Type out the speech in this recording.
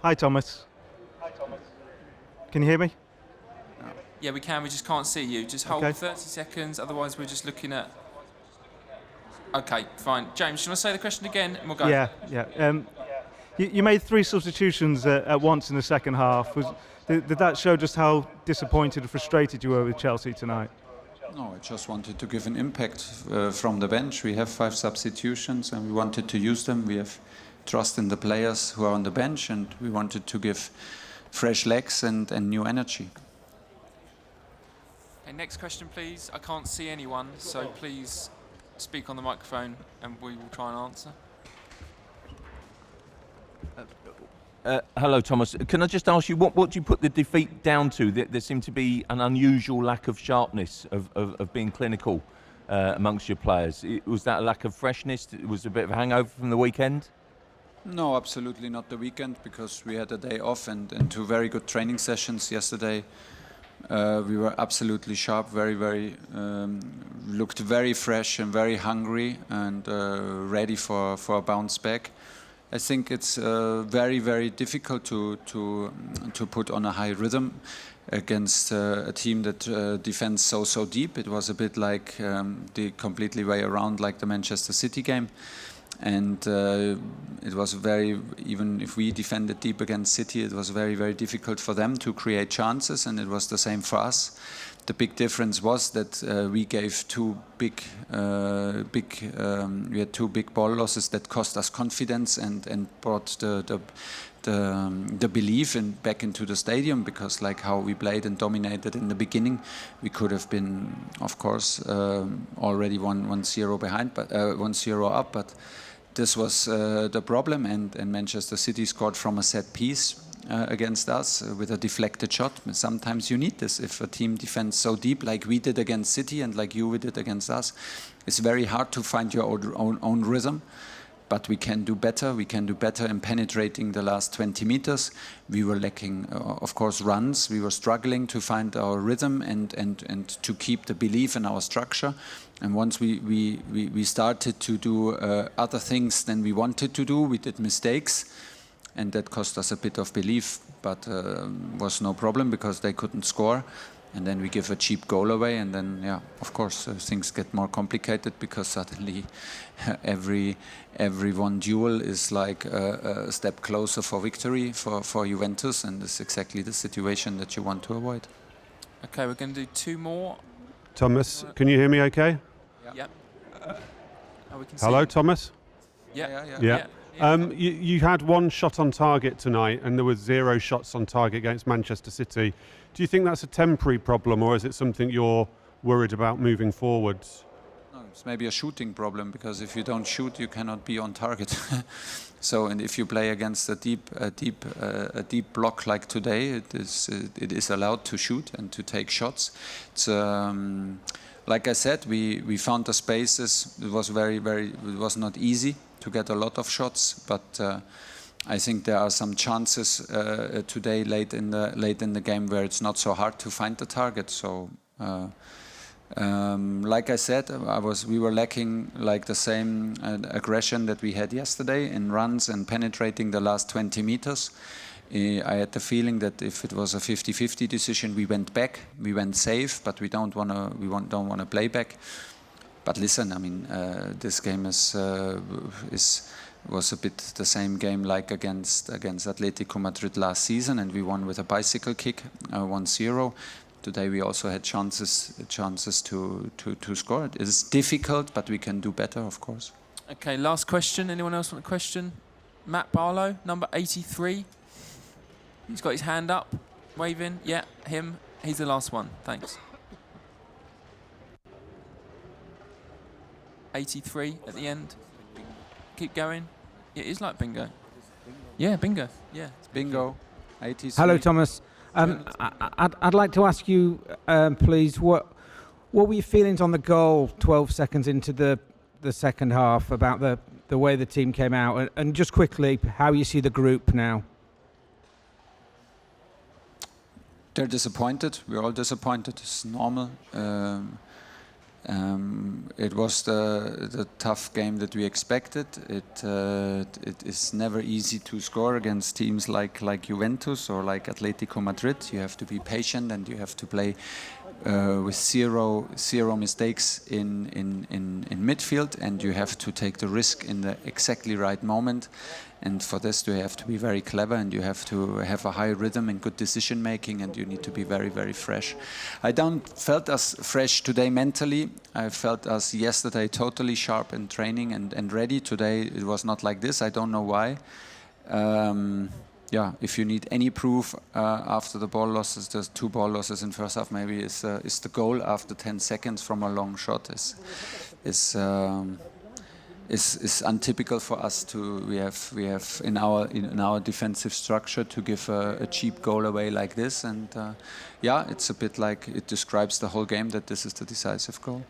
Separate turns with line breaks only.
Hi, Thomas. Can you hear me?
Yeah, we can. We just can't see you. Just hold
Okay.
30 seconds. Otherwise, we're just looking at... OK, fine. James, shall I say the question again and we'll go?
Yeah. You made 3 substitutions at once in the second half. Did that show just how disappointed and frustrated you were with Chelsea tonight?
No, I just wanted to give an impact from the bench. We have 5 substitutions and we wanted to use them. We have trust in the players who are on the bench and we wanted to give fresh legs and new energy.
Okay, next question, please. I can't see anyone, so please speak on the microphone and we will try and answer.
Hello, Thomas. Can I just ask you, what do you put the defeat down to? There seemed to be an unusual lack of sharpness, of being clinical amongst your players. Was that a lack of freshness? Was it a bit of a hangover from the weekend?
No, absolutely not the weekend, because we had a day off and 2 very good training sessions yesterday. We were absolutely sharp, looked very fresh and very hungry and ready for a bounce back. I think it's very, very difficult to put on a high rhythm against a team that defends so deep. It was a bit like the completely way around, like the Manchester City game. And it was even if we defended deep against City, it was very, very difficult for them to create chances, and it was the same for us. The big difference was that we gave we had 2 big ball losses that cost us confidence and brought the belief back into the stadium, because like how we played and dominated in the beginning, we could have been, of course, already 1-0 behind, but 1-0 up. But this was the problem, and Manchester City scored from a set piece against us with a deflected shot. Sometimes you need this. If a team defends so deep like we did against City and like you did against us, it's very hard to find your own rhythm. But we can do better. We can do better in penetrating the last 20 meters. We were lacking, of course, runs. We were struggling to find our rhythm and to keep the belief in our structure. And once we started to do other things than we wanted to do, we did mistakes. And that cost us a bit of belief, but was no problem because they couldn't score. And then we give a cheap goal away, and then, yeah, of course, things get more complicated because suddenly every one duel is like a step closer for victory for Juventus, and it's exactly the situation that you want to avoid.
Okay, we're going to do 2 more.
Thomas, can you hear me okay?
Yep. Oh, we can
Hello,
see
Thomas?
Yeah.
You had 1 shot on target tonight and there were 0 shots on target against Manchester City. Do you think that's a temporary problem, or is it something you're worried about moving forwards?
No, it's maybe a shooting problem, because if you don't shoot, you cannot be on target. So, and if you play against a deep block like today, it is allowed to shoot and to take shots. It's like I said, we found the spaces. It was not easy to get a lot of shots, but I think there are some chances today late in the game where it's not so hard to find the target. So like I said, we were lacking like the same aggression that we had yesterday in runs and penetrating the last 20 meters. I had the feeling that if it was a 50-50 decision, we went back, we went safe, but we don't want to play back. But listen, I mean, this game was a bit the same game like against Atletico Madrid last season, and we won with a bicycle kick, 1-0. Today we also had chances to score. It is difficult, but we can do better, of course.
Okay, last question. Anyone else want a question? Matt Barlow, number 83. He's got his hand up, waving. Yeah, him. He's the last one. Thanks. 83 at the end. Keep going. It is like bingo. Yeah, bingo. Yeah,
bingo. 83.
Hello, Thomas. I'd like to ask you, please, what were your feelings on the goal 12 seconds into the second half about the way the team came out, and just quickly how you see the group now?
They're disappointed. We're all disappointed. It's normal. It was the tough game that we expected. It is never easy to score against teams like Juventus or like Atletico Madrid. You have to be patient and you have to play with zero mistakes in midfield, and you have to take the risk in the exactly right moment. And for this, you have to be very clever, and you have to have a high rhythm and good decision making, and you need to be very, very fresh. I don't felt as fresh today mentally. I felt as yesterday totally sharp in training and ready. Today it was not like this. I don't know why. If you need any proof after the ball losses, there's 2 ball losses in first half. Maybe is the goal after 10 seconds from a long shot is untypical for us. We have in our defensive structure to give a cheap goal away like this, and it's a bit like it describes the whole game that this is the decisive goal.